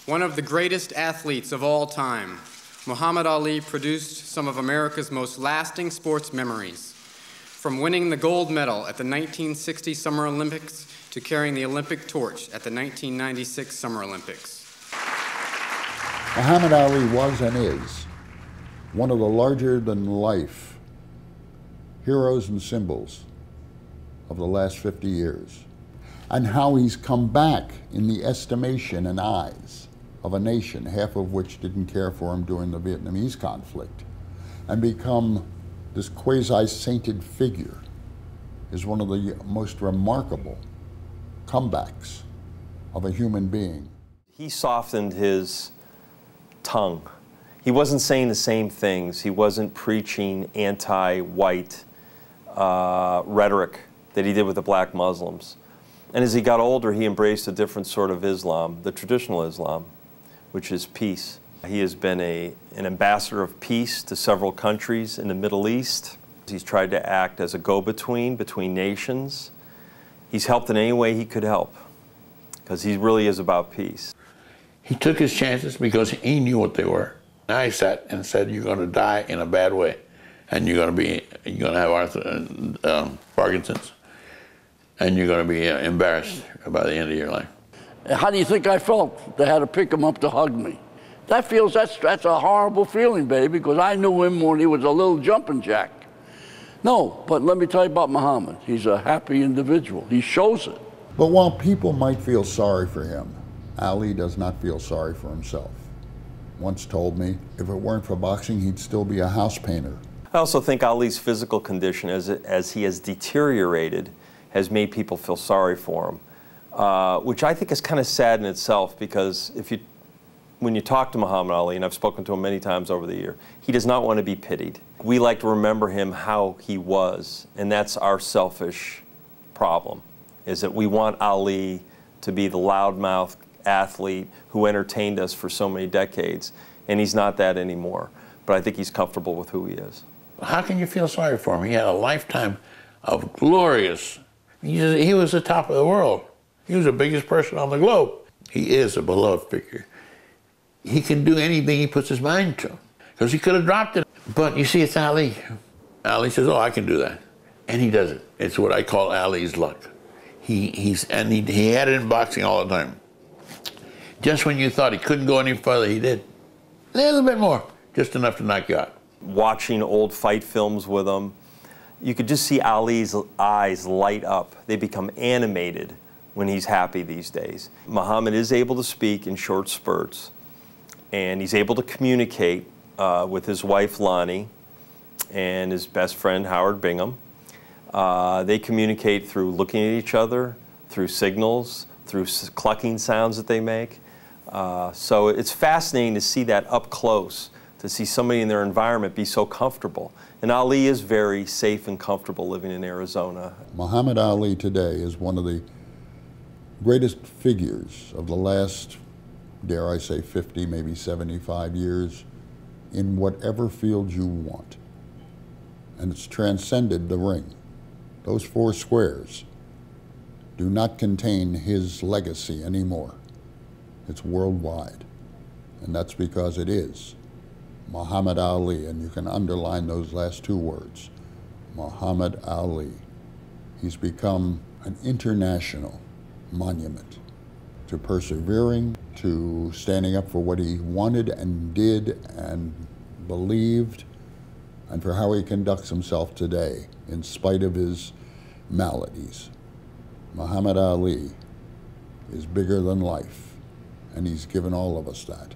One of the greatest athletes of all time, Muhammad Ali produced some of America's most lasting sports memories, from winning the gold medal at the 1960 Summer Olympics to carrying the Olympic torch at the 1996 Summer Olympics. Muhammad Ali was and is one of the larger-than-life heroes and symbols of the last 50 years, and how he's come back in the estimation and eyes of a nation, half of which didn't care for him during the Vietnamese conflict, and become this quasi-sainted figure is one of the most remarkable comebacks of a human being. He softened his tongue. He wasn't saying the same things. He wasn't preaching anti-white rhetoric that he did with the black Muslims. And as he got older, he embraced a different sort of Islam, the traditional Islam, which is peace. He has been an ambassador of peace to several countries in the Middle East. He's tried to act as a go-between between nations. He's helped in any way he could help, because he really is about peace. He took his chances because he knew what they were. I sat and said, "You're going to die in a bad way, and you're going to have Parkinson's, and you're going to be embarrassed by the end of your life." How do you think I felt? They had to pick him up to hug me. That's a horrible feeling, baby, because I knew him when he was a little jumping jack. No, but let me tell you about Muhammad. He's a happy individual. He shows it. But while people might feel sorry for him, Ali does not feel sorry for himself. Once told me, if it weren't for boxing, he'd still be a house painter. I also think Ali's physical condition, as he has deteriorated, has made people feel sorry for him, which I think is kind of sad in itself, because when you talk to Muhammad Ali, and I've spoken to him many times over the year, he does not want to be pitied. We like to remember him how he was, and that's our selfish problem, is that we want Ali to be the loudmouth athlete who entertained us for so many decades, and he's not that anymore. But I think he's comfortable with who he is. How can you feel sorry for him? He had a lifetime of glorious, he was the top of the world. He was the biggest person on the globe. He is a beloved figure. He can do anything he puts his mind to, because he could have dropped it. But you see, it's Ali. Ali says, "Oh, I can do that." And he does it. It's what I call Ali's luck. He had it in boxing all the time. Just when you thought he couldn't go any further, he did. A little bit more, just enough to knock you out. Watching old fight films with him, you could just see Ali's eyes light up. They become animated when he's happy these days. Muhammad is able to speak in short spurts, and he's able to communicate with his wife Lonnie and his best friend Howard Bingham. They communicate through looking at each other, through signals, through clucking sounds that they make. So it's fascinating to see that up close, to see somebody in their environment be so comfortable. And Ali is very safe and comfortable living in Arizona. Muhammad Ali today is one of the greatest figures of the last, dare I say, 50, maybe 75 years in whatever field you want. And it's transcended the ring. Those four squares do not contain his legacy anymore. It's worldwide. And that's because it is Muhammad Ali, and you can underline those last two words, Muhammad Ali. He's become an international monument to persevering, to standing up for what he wanted and did and believed, and for how he conducts himself today in spite of his maladies. Muhammad Ali is bigger than life, and he's given all of us that.